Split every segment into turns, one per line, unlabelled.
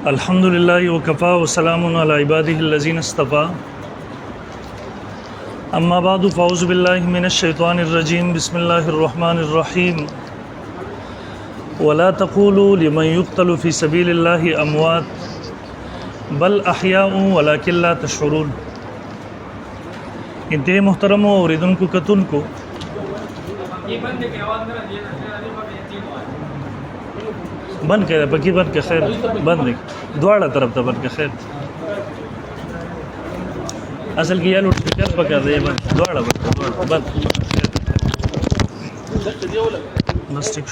الحمد لله وكفى وسلام على عباده الذين اصطفى أما بعد فأعوذ بالله من الشيطان الرجيم بسم الله الرحمن الرحيم ولا تقولوا لمن يقتل في سبيل الله أموات بل أحياء ولكن لا تشعرون. انتهي محترم اوریدن کو کتن کو بند کړه پکې بند کې خیر بند دواړه طرف ته بند کې خیر اصل کې یالو ټکر پکې دی بند دواړه بند بس ټیک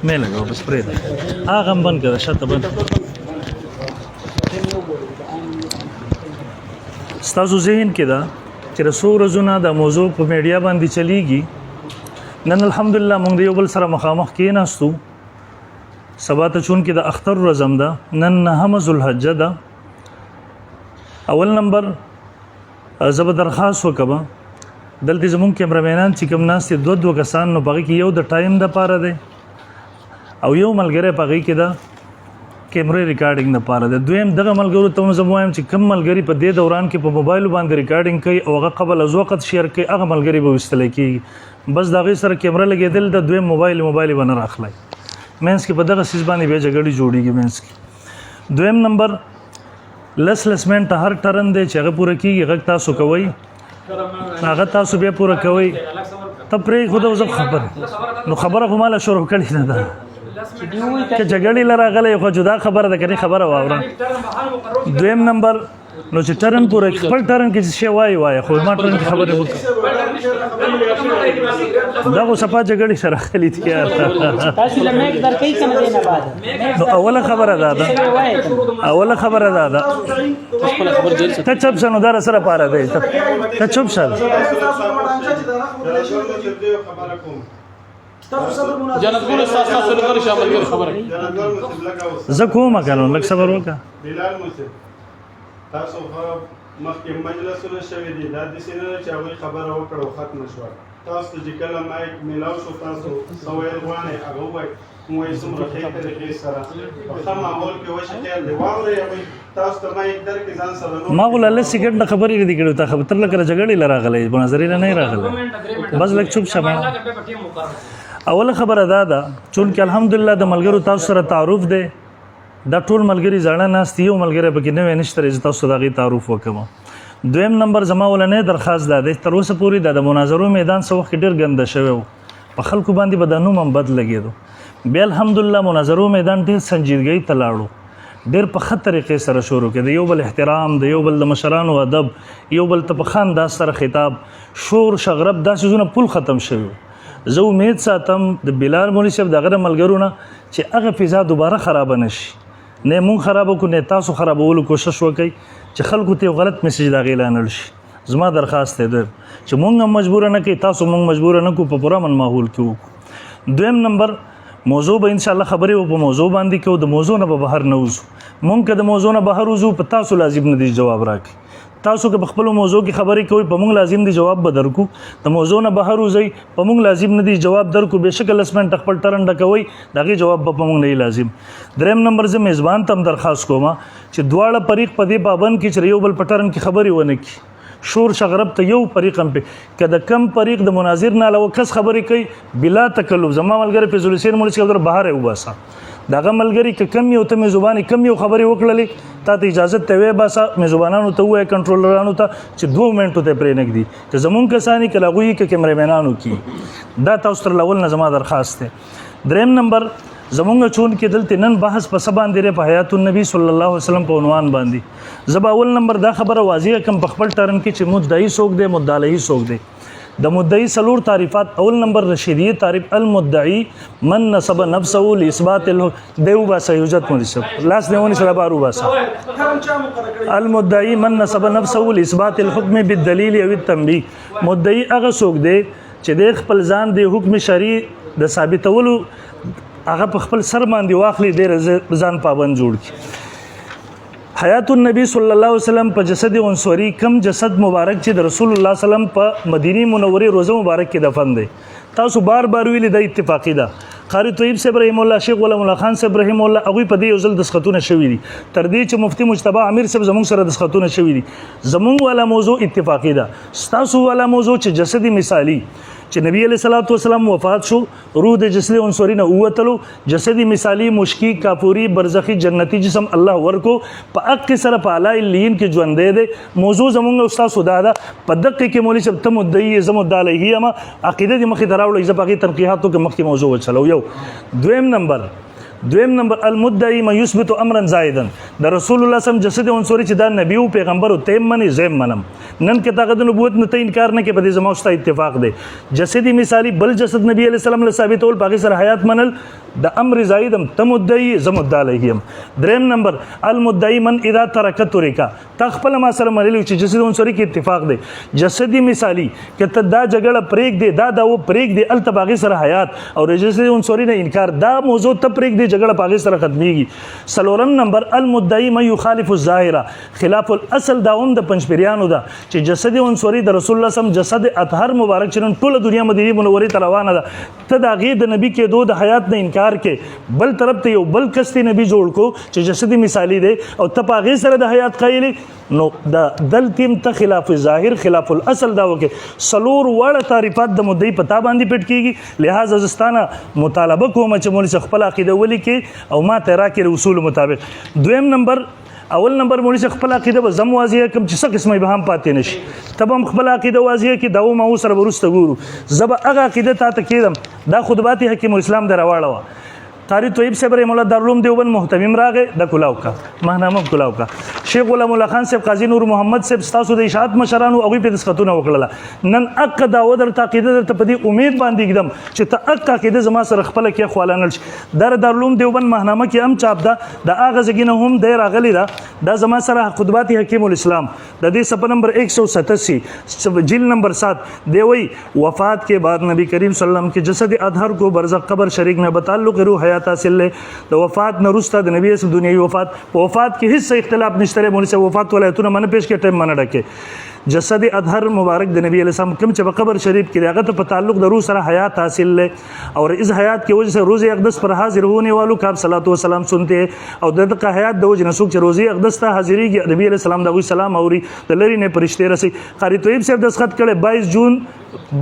مې لګاو بس پرې هغه بند کړه شاته بند. ستاسو ذهن کې دا چې رسول رزونه د موضوع په میډیا باندې چلیږي. نن الحمدلله موږ د یو بل سره مخامخ کېناستو. سبا ته چون کې د اختر رزم ده، نن 9 ذوالحجه ده. اول نمبر زه به درخواست وکړم دلته زموږ کیمرامینان چې کوم ناست دي دوه کسان نو پغې کې یو د ټایم د پاره دی او یو ملګری پغې کې ده کیمرې ریکارډینګ نه پاره ده. دویم دغه ملګرو ته زه وایم چې کم ملګری په دې دوران کې په موبایل باندې ریکارډینګ کوي او هغه قبل از وخت شیر کوي هغه ملګری به وستل کیږي. بس دغه سره کیمرې لګېدل د دویم موبایل باندې راخلای مینس کې په دغه سیس باندې به جګړې جوړیږي مینس کې. دویم نمبر لس منټ هر ټرن دی چې هغه پوره کیږي هغه تاسو کوي هغه تاسو بیا پوره کوي ته پرې خو د خبر نو خبره خو مالا شروع کړی نه ده که جګړې لراغله خو جدا خبره ده کني خبره واوره. دویم نمبر نو چې ټرن پوره خپل ټرن کې شی وای خو ما ټرن کې خبره وکړه دا خو صفه جګړې سره خلی دي یار
تاسو له میک درکې کنه نه بعد
نو اوله خبره ده ته چپ شنو دار سره پاره دی ته چپ شل
جنت ګور تاسو لپاره شامل کړئ خبره
زه کوم کانو لک صبر وکا
بلال مسلم تاسو مخکې مجلسونه شوي دي دا د سینې چې هغه خبره وکړه او ختم شو تاسو چې کله مایک ملاو شو تاسو سوال غواړئ هغه وایي مو یې سمره طریقې سره په معمول کې وشي خیر دی واورئ تاسو ته مایک درکې ځان سره
ما غوړل له سیګریټ د خبرې دي کړو تا خبر تر لکه جګړې لراغلې بنظرې نه راغله بس لک چوب شمه. اوله خبره ده چون کې الحمدلله د ملګرو تاسو سره تعارف دی دا ټول ملګری ځاړه ناست یو ملګری پکې نه ونشتره چې تاسو دغه تعارف وکم. دویم نمبر زما ولنه درخواست ده تر اوسه پوری د مناظرو میدان سو وخت ډیر ګنده شوی په خلکو باندې بدنوم هم بد لګیدو. بیا الحمدلله مناظرو میدان ډیر سنجیدګۍ تلاړو ډیر په خطر طریقې سره شروع کړي یو بل احترام د یو بل د مشرانو ادب یو بل ته په خاندان سره خطاب شور شغرب داسې زونه پول ختم شوی. زه امید ساتم د بلال مولوی صاحب دغه ملګرونه چې هغه فضا دوباره خراب نشي نه مون خراب کو نه تاسو خرابولو کوشش وکړي چې خلکو ته غلط میسج دا غیلانل شي. زما درخواست ده چې مونږ مجبور نه کوي تاسو مونږ مجبور نه کو په پوره من ماحول کې وکړو. دویم نمبر موضوع به ان شاء الله خبرې او په موضوع باندې کو د موضوع نه به بهر نه وځو مونږ که د موضوع نه بهر وځو په تاسو لازم نه دي جواب راکړي. تاسو که په خپل موضوع کې خبرې کوئ په موږ لازم دي جواب به درکو د موضوع نه بهر وځئ په موږ لازم نه دي جواب درکو بېشکه لسمنټ خپل ټرن ډکوئ د هغې جواب به په موږ نه لازم. دریم نمبر زه میزبان ته هم درخواست کوم چې دواړه فریق په دې پابند کې چې یو بل په ټرن کې خبرې ونه کړي شور شغرب ته یو فریق هم که د کم فریق د مناظر نه علاوه کس خبرې کوي بلا تکلف زما ملګری فیضل حسین مولوي صاحب در بهر وباسه دغه ملګری که کم یو ته مې زبانې کم یو خبرې وکړلې تا ته اجازه ته وې باسه مې زبانانو ته ووایه کنټرولرانو ته چې 2 منټو ته پرې نږدي که زمونږ کسانی که هغوی که کیمرامینانو کې دا تاسو تر اول نه زما درخواست دی. دریم نمبر زمونږ چون کې دلته نن بحث په څه باندې دی په حیات النبی صلی الله علیه وسلم په عنوان باندې زه به اول نمبر دا خبره واضح کم په خپل ټرن کې چې مدعی څوک دی مدعی علیه څوک دی. د مدعی سلور تعریفات اول نمبر رشیدیه تعریف المدعی من نسب نفسه لاثبات دیو باسه یوجد مولسب لاس دیونی سره بارو باسه المدعی من نسب نفسه لاثبات الحكم بالدلیل او التنبیه مدعی هغه څوک دی چې د خپل ځان د حکم شرعي د ثابتولو هغه په خپل سر باندې واخلي د ځان پابند جوړ کی. حیات النبی صلی الله علیه وسلم په جسد عنصری کم جسد مبارک چې د رسول الله صلی الله علیه وسلم په مدینه منوره روزه مبارک کې دفن دی تاسو بار ویلي د اتفاقی ده قاری طیب صاحب رحم الله، شیخ غلام الله خان صاحب رحم الله، هغوی په دې یو ځل دسخطونه شوي دي، تر دې چې مفتي مجتبی امیر صاحب زموږ سره دسخطونه شوي دي. زموږ والا موضوع اتفاقي ده، ستاسو والا موضوع چې جسدي مثالي چې نبی علیہ الصلوۃ والسلام وفات شو، روح د جسدي عنصري نه ووتلو، جسدي مثالي مشکی کافوري برزخي جنتی جسم الله ورکو په حق سره په اعلی الین کې ژوندې ده. موضوع زمونږ استاد سودا ده په دقیق کې مولوی صاحب ته مدعي زمو د علیه ما عقیده د مخې دراوړو ځکه باقي تنقیحاتو کې مخکې موضوع وچلو. یو دویم نمبر المدعي ما يثبت امرا زائدا، د رسول الله صم جسد عنصري چې دا نبی او پیغمبر او تیم منی زم منم، نن کې طاقت نبوت نه ته انکار نه کې په دې زما واست اتفاق دی. جسدي مثالي بل جسد نبی عليه السلام له ثابتول باقي سره حیات منل د امر زائدم تمدعي زمد علیهم. دریم نمبر المدعي من اذا ترك ترکا، تخپل ما سره ملي چې جسد عنصري کې اتفاق دی. جسدي مثالي کته دا جګړه پریک دی، دا و پریک دی التباغي سره حیات او جسد عنصري نه انکار، دا موضوع ته پریک دی جګړه پاګې سره ختميږي. سلورم نمبر المدعي ما يخالف الظاهره، خلاف الاصل داوم د پنځپریانو دا چې جسد عنصري د رسول الله سم جسد اطهر مبارک چرن ټول دنیا مدینه منورې ته روانه ده، ته دا غي د نبی کې د حیات نه انکار کې، بل طرف ته یو بل کستي نبی جوړ کو چې جسد مثالی دی او ته پاګې سره د حیات قایلی، نو دا دلتیم ته خلاف ظاهر خلاف الاصل دا وکي. سلور وړ تعریفات د مدعي پتا باندې پټ کیږي. لہذا زستانه مطالبه کوم چې مولوی خپل عقیده ولي کې او ما ته راکې اصول مطابق. دویم نمبر اول نمبر مولوی خپل عقیده به زم واضحه کوم چې څه قسمه به هم پاتې نشي، تبم خپل عقیده واضحه کې داو ما سره ورسته ګورو زب هغه عقیده ته کېدم. دا خطبات حکیم الاسلام دراواړه قاری طیب صاحب رحم الله دارالعلوم دیوبند محتمم راغې د کلاو کا ماهنامه کلاو کا. شیخ غلام الله خان صاحب، قاضي نور محمد صاحب، تاسو د اشاعت مشرانو هغوی په دسخطونه وکړله. نن اق داوه درته عقیده درته په دې امید باندې ږدم چې ته اق عقیده زما سره خپله کې خوالانل شي. دارالعلوم دیوبند ماهنامه کې هم چاپ ده، د هغه ځګې نه هم دی راغلی ده. دا زما سره خطبات حکیم الاسلام د دې صفحه نمبر 187 جلد نمبر 7 دی وی وفات کے بعد نبی کریم صلی اللہ علیہ وسلم کے جسد اطہر کو برزخ قبر شریک میں بتعلق روح حیات حاصل لے. د وفات نه وروسته د نبی اسلام دنیوي وفات په وفات کې هیڅ اختلاف نشته. مولوی صاحب وفات ولایتونه منه پیش کې ټیم منه ډکه جسد اطهر مبارک د نبی علیہ السلام کوم چې په قبر شریف کې هغه ته په تعلق د روح سره حیات حاصل لے اور اس حیات کی وجہ سے روز اقدس پر حاضر ہونے والوں کا صلوات و سلام سنتے او دغه حیات د وجه نسوک چې روزي اقدس ته حاضرېږي نبی علیہ السلام دغه سلام اوري د لری نه پرشته رسي. قاری طیب صاحب دسخط کړي 22 جون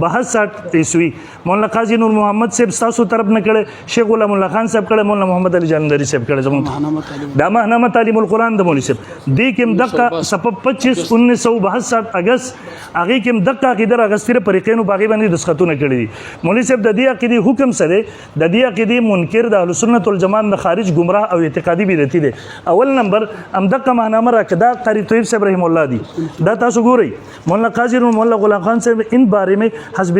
62 عیسوی. مولانا قاضي نور محمد صاحب تاسو طرف نه کړي، شیخ غلام الله خان صاحب کړي، مولانا محمد علي جاندری صاحب کړي. زموږ د ماهنامه تعلیم القرآن د مولوی صاحب دې کې دغه سبب 25 1962 اگست هغه کې دغه عقیده راغستره پریقینو باغی باندې دسخطونه کړي دي. مولوی صاحب د دې عقیده حکم سره د دې عقیده منکر د اهل سنت والجماعت نه خارج گمراه او اعتقادي بدعتي دي. اول نمبر ام دغه ماهنامه راکدا قاری طیب صاحب رحم الله دي. دا تاسو ګورئ مولانا قاضي نور مولانا غلام خان صاحب ان بارے میں حسب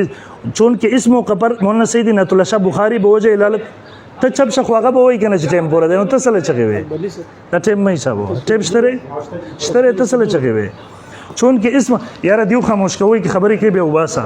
چون کہ اس موقع پر مولانا سید نعت الله شاه بخاری بوجه علالت ته چپ شخواغه به وای کنه چې ټیم پوره دی نو ته سره چغې وې دا ټیم مې حساب ټیم شته ته سره چغې وې چون کہ اسم یار دیو خاموش کوي کی خبرې کې به وباسا.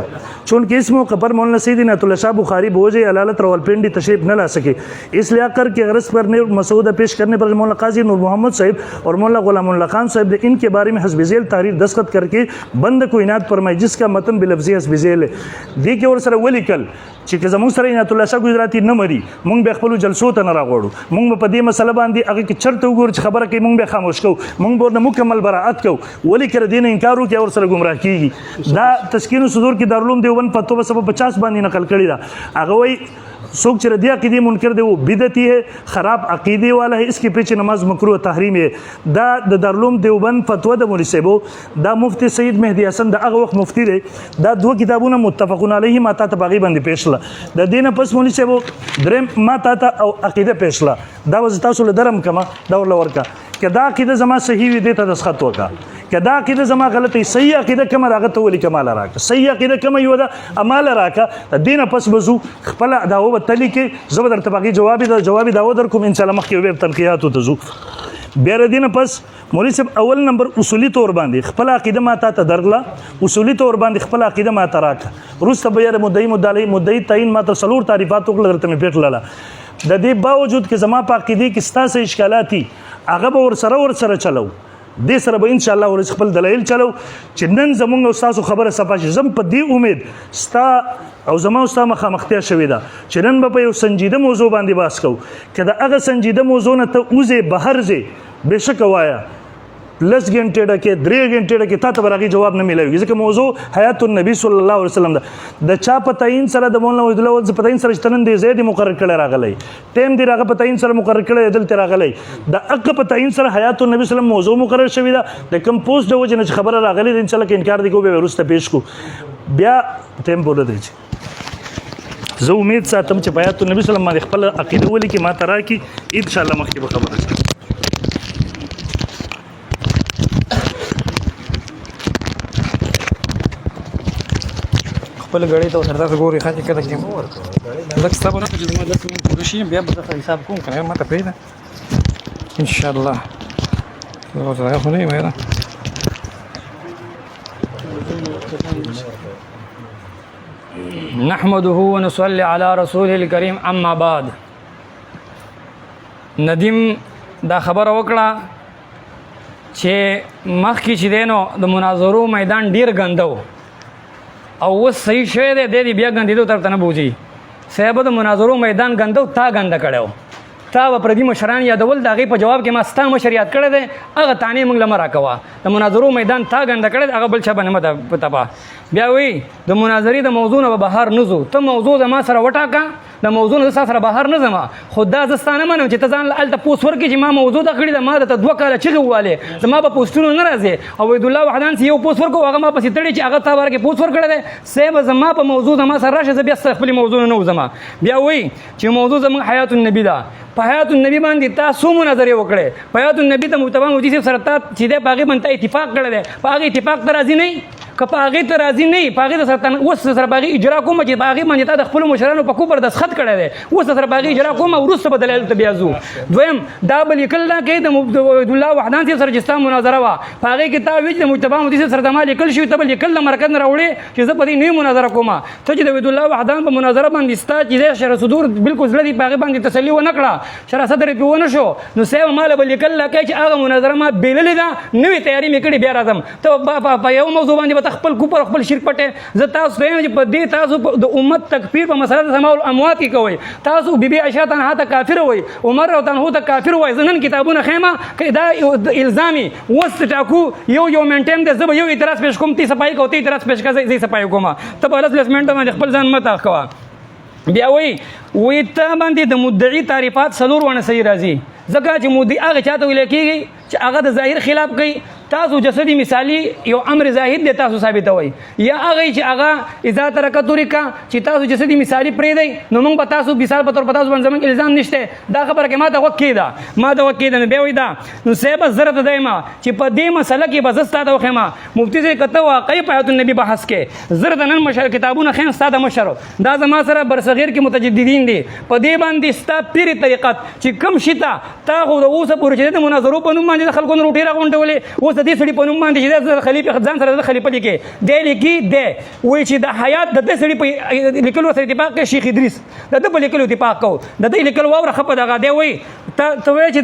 چون کہ اس موقع پر مولانا سید نعت الله شاه بخاری بوجه علالت راولپنڈی تشریف نہ لا سکے، اس لیے کر کے غرض پر نے مسودہ پیش کرنے پر مولانا قاضی نور محمد صاحب اور مولانا غلام اللہ خان صاحب نے ان کے بارے میں حسب ذیل تحریر دستخط کر کے بند کو عنایت فرمائی، جس کا متن بلفظی حسب ذیل ہے. دی کې ور سره ولیکل چې زموږ سره نعت الله شاه گجراتی نه مري، مونږ به خپل جلسو ته نه راغوړو، مونږ په دې مسله باندې هغه کې چرته وګور چې خبره کوي مونږ به خاموش کوو، مونږ به مکمل براءت کوو، ولی کړه دین انکار وکړي اور سره گمراه کیږي. دا تسکین صدور کې دارالعلوم دیوبند په 250 باندې نقل کړی دا. هغه وایي څوک چې ردی عقیدې منکر دی وہ بدعتی ہے، خراب عقیدے والا ہے، اس کے پیچھے نماز مکروہ تحریم ہے. دا د دارالعلوم دیوبند فتوا د مولوی صاحب دا مفتی سید مهدی حسن د هغه وخت مفتی دی. دا دوه کتابونه متفقون علیه ما ته باغی باندې پیښله. د دینه پس مولوی صاحب دریم ما ته او عقیده پیښله دا وز تاسو له درم کما دا ور ورکا کدا عقیده زما صحیح وي د ته دسخط وکا، کدا عقیده زما غلطی صحیح عقیده کما راغه ته ولي کمال راکا، صحیح عقیده کما یو دا عمل راکا. د دینه پس بزو خپل داو تلی کې زبر درته باغی جواب داو در کوم ان شاء الله مخکې وب تنقیحات تزو. بیا ردینه پس مولوی صاحب اول نمبر اصولی طور باندې خپل عقیده ما ته درغله، اصولی طور باندې خپل عقیده ما ته راکا. روسته بیا مدعی تعین ما ته سلور تعریفات وکړه درته مې پیټلاله. د دې باوجود کې زما په عقیده کې ستاسو اشکالاتي هغه به ور سره چلو دې سره به ان شاء الله ورځ خپل دلایل چلو چې نن زمونږ او تاسو خبره صفا شي. زم په دې امید ستا او زما او ستا مخامختیا شوې ده چې نن به په یو سنجیده موضوع باندې بحث کوو. که د هغه سنجیده موضوع نه ته وځې بهر ځې بېشکه وایه لس غنټې ډکې 3 غنټې ډکې تا ته به هغې جواب نه میلاوي ځکه موضوع حیات النبي صلی الله علیه وسلم ده. د چا په تعین سره د مولانا وحیدالله ولد په تعین سره چې ته نن دې ځای دې مقرر کړی راغلی ټایم دې هغه په تعین سره مقرر کړی دلته راغلی د هغه په تعین سره حیات النبي صلی الله علیه وسلم موضوع مقرر شوې ده د کوم پوسټ د وجې نه چې خبره راغلې ده انشاءالله که انکار دې کوو بیا وروسته پیش کړو بیا ټایم بوله دی چې زه امید ساتم چې په حیات النبي صلی الله علیه وسلم باندې خپله عقیده ولیکي ما ته راکړي انشاءالله مخکې به خبره شي.
خپل غړې ته سره تاسو ګوري خاطر کده کې لکه ستاسو نه چې ما 10 منټ پوره شي بیا به حساب کوم کنه ما ته پریدا ان شاء الله نو زه خو نه یم نحمده ونصلي على رسوله الكريم اما بعد. ندیم دا خبره وکړه چې مخکې چې دی نو د مناظرو میدان ډیر ګنده او اوس صحیح شوی دی دی بیا ګندېدو طرف ته نه بوځي. صاحب د مناظرو میدان ګنده تا ګنده کړی و تا به پردي مشران یادول د هغې په جواب کې ما ستا مشر یاد کړی دی هغه تانې موږ له مه راکوه. د مناظرو میدان تا ګنده کړی دی هغه بل چا باندې مه تپه. بیا وایي د مناظرې د موضوع نه به بهر نه ځو ته موضوع زما سره وټاکه د موضوع نه زه سره بهر نه ځم خو دا زه ستا نه منم چې ته ځان هلته پوسټ ورکړې چې ما موضوع ده کړې ده ما درته 2 کاله چغې ووالې زما په پوسټونو نه راځې او وحیدالله وحدان چې یو پوسټ ورکړو هغه ما پسې تړي چې هغه تا باره کې پوسټ ورکړی دی صاحب زما په موضوع زما سره راشه زه بیا ستا خپلې موضوع نه وځم. بیا وایي چې موضوع زموږ حیات النبي ده په حیات النبي باندې تا څو مناظرې وکړې په حیات النبي ته مجتبی مفتی صاحب سره تا چې دی په هغې باندې تا اتفاق کړی دی په هغې اتفاق ته راضي نه که په هغې ته راضي نه یې په هغې سره اوس سره په هغې اجرا کومه چې په هغې باندې تا د خپلو مشرانو په کوپر دستخط کړی دی اوس سره په هغې اجرا کومه وروسته به دلایلو ته بیا ځو. دویم دا به لیکل نه کوي د وحیدالله وحدان صاحب سره چې ستا مناظره وه په هغې کې تا وایي چې د مجتبی مفتی صاحب سره د ما لیکل شوي ته به لیکل د مرکز نه راوړې چې زه په دې نوې مناظره کومه ته چې د وحیدالله وحدان په مناظره باندې ستا چې دی شرح صدور بلکل زړه دي په هغې باندې تسلي ونه کړه شرح صدر یې پرې ونه شو نو صاحب ما له به لیکل نه کوي چې هغه مناظره ما بېللې ده نوې تیاري مې کړې بیا راځم ته په یو موضوع باندې به ته خپل کوپر خپل شرک پټې زه تاسو ته وایم چې په دې تاسو د امت تکفیر په مسله د سماع الاموات کې کوئ تاسو بیبي عائشہ تنها ته کافر وایي عمر رضی الله عنه ته کافر وایي زه نن کتابونه خیمه که دا الزامي اوس ټاکو یو منټیم دی زه به یو اعتراض پیش کوم تی صفایي کوو ته اعتراض پیش کړه زه صفایي کوم ته به 10 منټه باندې خپل ځان مه تاخ کوه. بیا وایي ته باندې د مدعي تعریفات 4 ونه صحیح راځي ځکه چې مدعي هغه چاته ویل کېږي چې هغه د ظاهر خلاف کوي تاسو جسدي مثالي یو امر ظاهر دی تاسو ثابتوي یا هغه چې هغه اذا ترک طریقه چې تاسو جسدي مثالي پرېږدئ نو موږ به تاسو مثال په طور په تاسو باندې زموږ الزام نشته دا خبره کې ما ته وکې ده ما ته وکې ده نو بیا وایي دا نو صاحب زه ته دایم چې په دې مسله کې به زه ستا ته وښیم مفتي صاحب که ته واقعي په حیات النبي بحث کې زه ته نن مشر کتابونه ښیم ستا د مشر دا زما سره برصغیر کې متجددین دي په دې باندې ستا پیرې طریقت چې کوم شي ته تا خو د اوسه پورې چې د مناظرو په نوم باندې د خلکو نه روټۍ راغونډولې اوس د دې سړي په نوم باندې چې د خلیفه ځان سره د خلیفه لیکي دی لیکي دی وایي چې د حیات د دې سړي په لیکلو سره اتفاق کوي شیخ ادریس د ده په لیکلو اتفاق کوو د دې لیکلو واوره ښه په دغه دی وایي ته وایې چې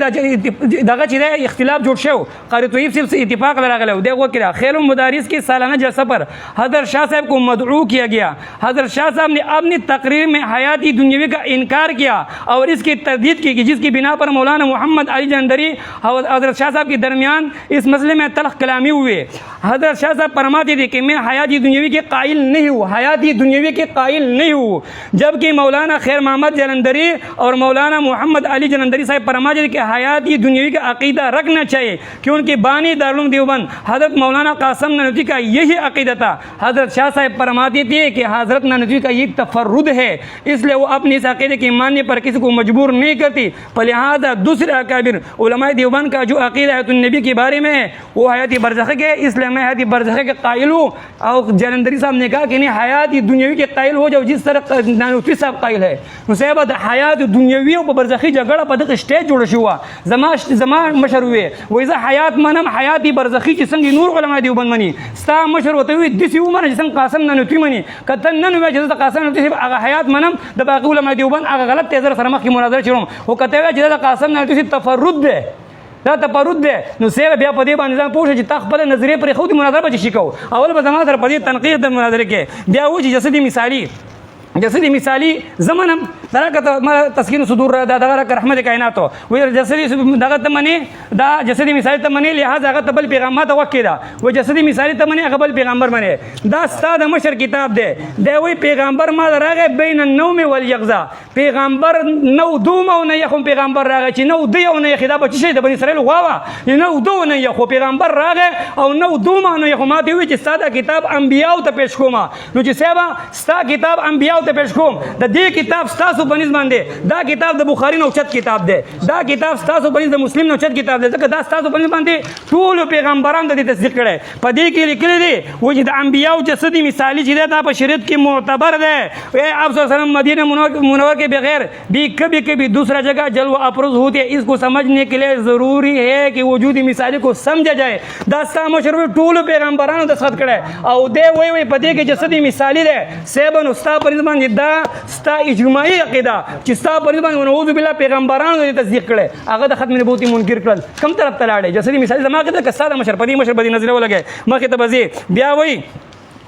دغه چې دی اختلاف جوړ شو قاری طیب صاحب سے اتفاق راغلی دی وکړه خیل المدارس کی سالانہ جلسہ پر حضرت شاہ صاحب کو مدعو کیا گیا حضرت شاہ صاحب نے اپنی تقریر میں حیاتی دنیاوی کا انکار کیا اور اس کی تردید کی جس کی بنا پر مولانا محمد علی جلندری اور حضرت شاہ صاحب کے درمیان اس مسئلے میں تلخ کلامی ہوئے. حضرت شاہ صاحب فرماتے تھے کہ میں حیاتی دنیاوی کے قائل نہیں ہوں حیاتی دنیاوی کے قائل نہیں ہوں جبکہ مولانا خیر محمد جلندری اور مولانا محمد علی جلندری صاحب فرماتے تھے کہ حیاتی دنیاوی کا عقیدہ رکھنا چاہیے کیونکہ بانی دارالعلوم دیوبند حضرت مولانا قاسم نانوتوی کا یہی عقیدہ تھا. حضرت شاہ صاحب فرماتے تھے کہ حضرت نانوتوی کا یہ تفرد ہے اس لیے وہ اپنے اس عقیدے کے ماننے پر کسی کو مجبور نہیں کرتی لہٰذا دوسرے اکابر علماء دیوبند کا جو عقیدہ حیات النبی کے بارے میں ہے وہ حیاتی برزخی ہے اس لیے میں حیاتی برزخی کے قائل ہوں. اور جلندری صاحب نے کہا کہ نہیں حیاتی دنیاوی کے قائل ہو جاؤ جس طرح نانوتوی صاحب قائل ہے. صاحب حیات دنیاوی او برزخی جګړه په دغه سټیج جوړ شو زما مشر وې وای زه حیات منم حیاتی برزخی چې څنګه نور علماء دیوبند مني ستا مشر وته وي دسی ومنه چې څنګه قاسم نانوتوی مني کته نن وای چې قاسم نانوتوی هغه حیات منم د باقي علماء دیوبند هغه غلط تیزر سره مخکې مناظره شروع او کته وای چې د قاسم نانوتوی تفرد ده دا تپرد دی نو سیره بیا په دې باندې ځان پوه شه چې تا خپله نظریې پرې ښودي مناظره به چې شي کوو اول به زما سره په دې تنقید د مناظرې کې بیا و چې جسدي مثالي زمنم دغه تسکین صدور دا دغه رحمت کائنات وي جسدي دغه تمني دا جسدي مثالي تمني لہذا هغه بل پیغام ته وکیدا و جسدي مثالي تمني هغه بل پیغمبر منی دا استاد مشر کتاب دی دا وی پیغمبر ما راغه بین النوم والیقظه پیغمبر نو دوم او نه یخم پیغمبر راغه چې نو دی او نه یخدا به شي د بنی اسرائیل غواوه نو دو نه یخو پیغمبر راغه او نو دوم او نه یخو ما دی وی چې استاد کتاب انبیاء ته پیش کوم نو چې سبا ستا کتاب انبیاء ته پیش کوم د دې کتاب ستاسو بنز باندې دا کتاب د بخاری نو چت کتاب دی دا کتاب ستاسو بنز د مسلم نو چت کتاب دی ځکه دا ستاسو بنز باندې ټول پیغمبران د دې تصدیق کړي په دې کې لیکل دي و چې د انبیاء جسدي مثالی چې دا په شریعت کې معتبر دی اے آپ صلی اللہ علیہ وسلم مدینہ منور کے بغیر بھی کبھی دوسرا جگہ جلوہ افروز ہوتے ہیں اس کو سمجھنے کے لیے ضروری ہے کہ وجود مثالی کو سمجھا جائے دا ستا مشرف ټول پیغمبرانو دستخط کړي او دې وی په دې کې جسدي مثالی دی سیبن استا پر باندې دا ستا اجماعي عقیده چې ستا پر باندې ونعوذ بالله پیغمبرانو دې تصدیق کړي هغه د ختم نبوت منکر کړل کم طرف ته لاړې جسدي مثال زما کې د کساده مشر بدی نظر ولګي مخې ته بځي بیا وای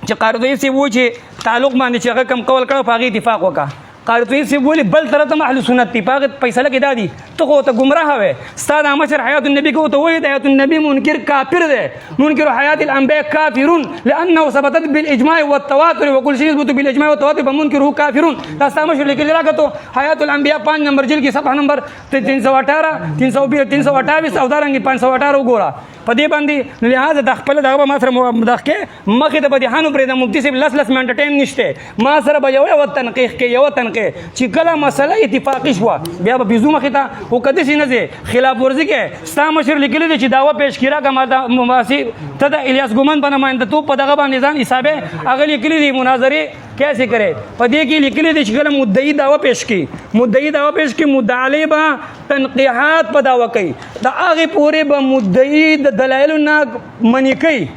چې قاردوی سی و چې تعلق باندې چې هغه کم قول کړو په هغه اتفاق وکړه قاردوی سی بولی بل طرف ته اهل سنت دی پاغه فیصله کې دادی ته خو ته گمراه وې استاد مشر حیات النبی کو ته وې حیات النبی منکر کافر دی منکر حیات الانبیاء کافرون لانه ثبتت بالاجماع والتواتر وكل شيء يثبت بالاجماع والتواتر فمنكره کافرون دا استاد مشر لیکل راکته حیات الانبیاء 5 نمبر جلد کې صفحه نمبر 318 328 او دارنګ 518 وګوره په دې باندې لہذا د خپل دغه ما سره مداخله مخې ته بدیحانو پرې د مفتی صاحب لس منټ ټایم نشته ما سره به یو تنقیح کې یو تنقیح چې کله مسله اتفاقی شو بیا به بيزو مخې ته او کدي سي نه زی خلاف ورزي کې ستا مشر لیکلی دی چې داوا پیش کړه کما د مواسی ته د الیاس ګومن په نمائنده تو په دغه باندې ځان حسابه هغه لیکلی دی مناظره کیسے کرے پدې کې لیکلی دی چې کله مدعی داوا پیش کی مدعی با تنقیحات په داوا کوي دا هغه پورې به مدعی د دلایل نه منی کوي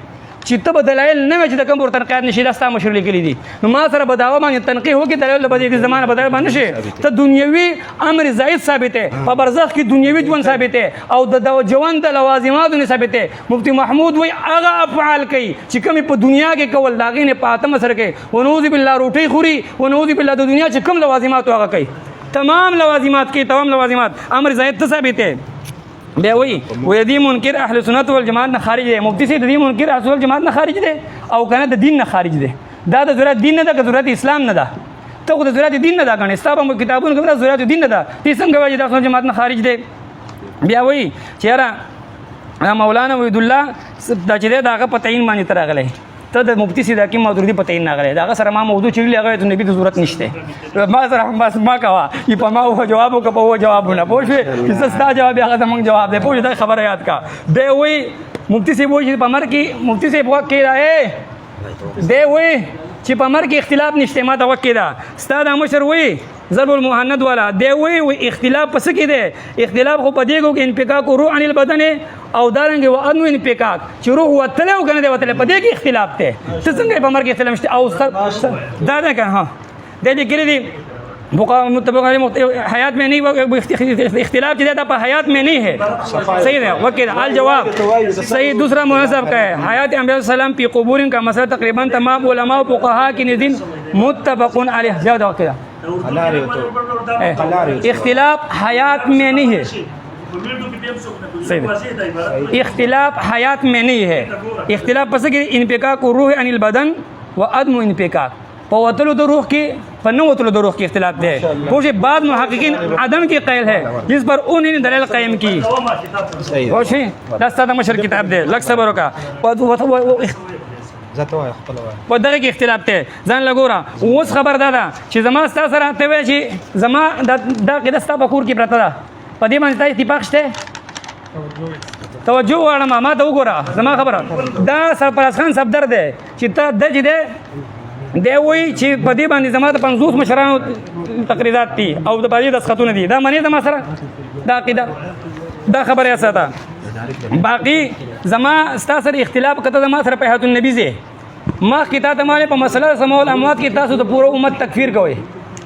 چې ته به دلایل نه وي چې د کوم ورته تنقیحات نشي دا ستا مشر لیکلی دي نو ما سره به دعوا باندې تنقیح وکړي دلایل به دې زمانه به دلایل باندې شي ته دنیوي امر زائد ثابت ہے په برزخ کې دنیوي ژوند ثابت ہے او د ژوند د لوازمات نه ثابت ہے مفتی محمود وای هغه افعال کوي چې کوم په دنیا کې کول لاغې نه پاتم سره کوي ونعوذ بالله روټي خوري ونعوذ بالله د دنیا چې کوم لوازمات هغه کوي تمام لوازمات امر زائد ته ثابت ہے بیا وی دی منکر اهل سنت والجماعت نه خارج دی مفتی سي دی منکر اهل سنت والجماعت نه خارج دی او کنه د دین نه خارج دی دا د ضرورت دین نه ده که ضرورت اسلام نه ده ته خو د ضرورت دین نه ده کنه ستاسو په کتابونو کې ضرورت دین نه ده دې څنګه وایي د اهل جماعت نه خارج دی بیا وی چیرې مولانا وحید الله د چې دغه په تعین باندې ترغله ته د مفتی سي د حکیم مودودی په تعین نغله دا سره ما موضوع چیرې هغه ته نبی د ضرورت نشته ما سره بس ما کوا چې په ما هو جواب او په هو جوابونه پوښې چې ستا جواب هغه زمونږ جواب دی پوښې دا خبره یاد کا دی وی مفتی سي وایي په مر کې مفتی سي په کې راي دی وی چې په مر کې اختلاف نشته ما ته وکړه دا ستا د مشر وی ضرب المهند والا دی وی اختلاف پس کې دی اختلاف خو په دیګو کې انفکاک روح عن البدن او دارنګ و انو انفکاک چې روح وتله او کنه دی وتله په دې کې اختلاف ته څه څنګه په مر کې اختلاف نشته او دا نه کنه ها د دې کې دی متفق حیات میں نہیں اختلاف کی زیادہ پر حیات میں نہیں ہے صحیح ہے وکیل الجواب صحیح دوسرا مناسب کا ہے حیات انبیاء السلام فی قبور کا مسئلہ تقریباً تمام علماء و فقہاء کی نزدین متفق علیہ زیادہ وکیل اختلاف حیات میں نہیں ہے اختلاف حیات میں نہیں ہے اختلاف پس کہ انفکاک روح عن البدن و عدم انفکاک په وتلو د روح کې په نو وتلو د روح کې اختلاف دی پوښي بعد محققین عدم کې قائل ہے جس پر انہوں نے دلیل قائم کی پوښي دا ستاسو مشر کتاب دی لږ صبر وکړه په دغه کې اختلاف ته ځان لګورا اوس خبر ده چې زما ستاسو سره ته وای چې زما دا قید ستاسو په کور کې پرته ده په دې باندې اتفاق شته توجه واړه ما ته وګوره زما خبره دا سرپرست خان صفدر دی چې ته د دې دی وی چې په دې باندې زما د 50 مشرانو تقریرات دي او د باندې دسخطونه دي دا معنی زما سره دا عقیده دا خبره اساته باقی زما ستاسو سره اختلاف کته زما سره په حیات النبی زه ما کتاب ته مال په مسله سمول اموات کې تاسو د پوره امت تکفیر کوي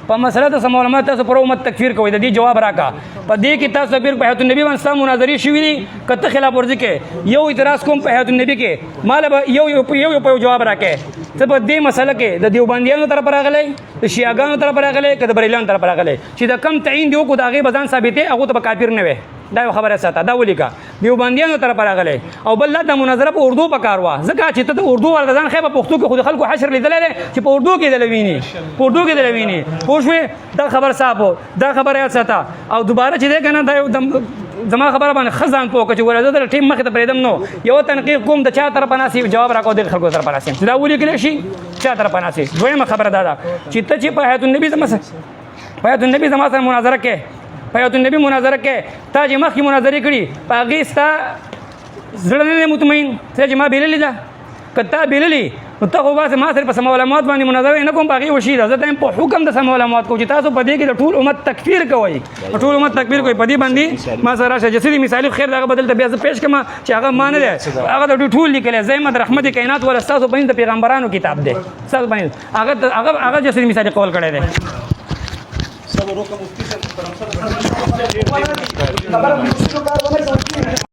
په مسله د سمولما تاسو پر امت تکفیر کوي د دې جواب راکا په دې کې تاسو پیر په حیات النبی باندې اسلام مناظرې شوې دي کته خلاف ورزي کې یو اعتراض کوم په حیات النبی کې مال به یو په جواب راکې ته په دې مسله کې د دیوبندیانو طرف راغلی د شیعاګانو طرف راغلی که د بریلیانو طرف راغلی چې د کم تعین دی وکړو د هغې به ځان ثابتې هغو ته به کافر نه وي دا یو خبره ساته دا ولیکه دیوبندیانو طرف راغلی او بل دا مناظره په اردو پکار وه ځکه چې ته د اردو والا ځان ښه په پښتو کې خو د خلکو حشر لیدلی دی چې په اردو کې دله ویني په اردو کې دله ویني پوه شوې دا خبر صاحب دا خبره یاد ساته او دوباره چې دی که نه دا یو زما خبره باندې ښه ځان پوه کړه چې ګوره زه د ټیم مخې ته پرېږدم نو یو تنقیق کوم د چا طرفه ناست جواب راکړو د خلکو طرفه ناست چې دا ولیکلی شي چا طرفه ناست دویمه خبره دا ده چې ته چې په حیات النبي زما سره مناظره کې په حیات النبي مناظره کې تا چې مخکې مناظرې کړي په هغې ستا زړه نه دی مطمئن ته چې ما بېللې ده که تا بېللې نو ته خو باسې ما سره په سمه علامات باندې مناظره نه کوم په هغې وشي ده زه ته په حکم د سمه علامات کوم چې تاسو په دې کې د ټول امت تکفیر کوئ ټول امت تکفیر کوئ په دې باندې ما سره راشه جسدي مثالي خیر د هغه بدل ته بیا زه پیش کړم چې هغه ما نه دی هغه د ټول لیکلی زحمت رحمت کائنات والا ستاسو په د پیغمبرانو کتاب دی ستاسو په هغه جسدي مثالي قول کړی دی
خبر مفتي صاحب